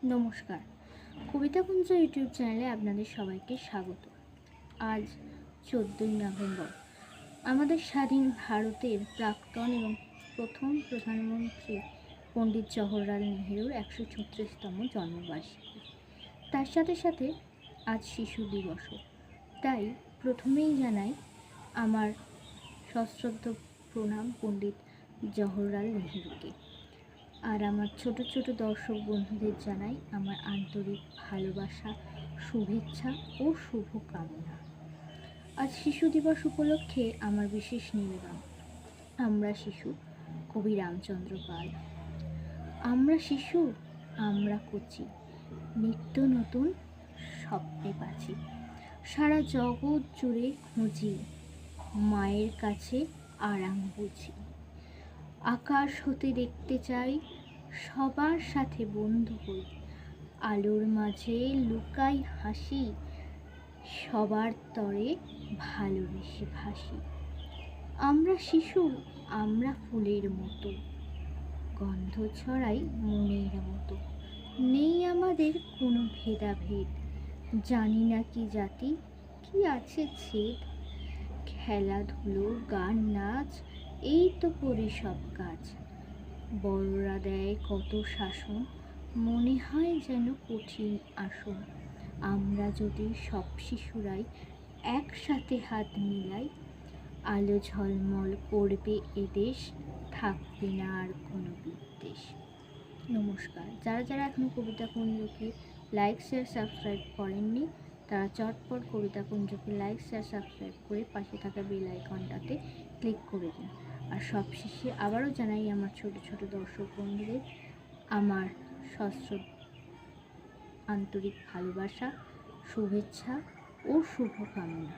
নমস্কার, কবিতাকুঞ্জ ইউটিউব চ্যানেলে আপনাদের সবাইকে স্বাগত। আজ 14ই নভেম্বর আমাদের স্বাধীন ভারতের প্রাক্তন এবং প্রথম প্রধানমন্ত্রী পণ্ডিত জওহরলাল নেহেরুর 136তম জন্মবার্ষিকী। তার সাথে সাথে আজ শিশু দিবসও। তাই প্রথমেই জানাই আমার সশ্রদ্ধ প্রণাম পণ্ডিত জওহরলাল নেহেরুকে। আর আমার ছোট ছোট দর্শক বন্ধুদের জানাই আমার আন্তরিক ভালোবাসা, শুভেচ্ছা ও শুভকামনা। আজ শিশু দিবস উপলক্ষে আমার বিশেষ নিবেদন আমরা শিশু, কবি রামচন্দ্র পাল। আমরা শিশু, আমরা কচি, নিত্য নতুন স্বপ্নে বাঁচি। সারা জগৎ জুড়ে খুঁজি, মায়ের কাছে আরাম বুঝি। আকাশ হতে দেখতে চাই, সবার সাথে বন্ধু হই। আলোর মাঝে লুকাই হাসি, সবার তরে ভালোবেসে ভাসি। আমরা শিশু, আমরা ফুলের মতো, গন্ধ ছড়াই মনের মতো। নেই আমাদের কোনো ভেদাভেদ, জানি না কি জাতি, কি আছে ছেদ। খেলাধুলো, গান, নাচ, এই তো করি সব কাজ। বড়রা দেয় কত শাসন, মনে হয় যেন কঠিন আসন। আমরা যদি সব শিশুরাই একসাথে হাত মিলাই, আলো ঝলমল করবে এদেশ, থাকবে না আর কোনো বিদ্বেষ। নমস্কার। যারা যারা এখনও কবিতাকুঞ্জকে লাইক, শেয়ার, সাবস্ক্রাইব করেননি, তারা চটপট কবিতাকুঞ্জকে লাইক, শেয়ার, সাবস্ক্রাইব করে পাশে থাকা বেল আইকনটাতে ক্লিক করে দিন। আর সবশেষে আবারও জানাই আমার ছোট ছোট দর্শক বন্ধুদের আমার আন্তরিক ভালোবাসা, শুভেচ্ছা ও শুভকামনা।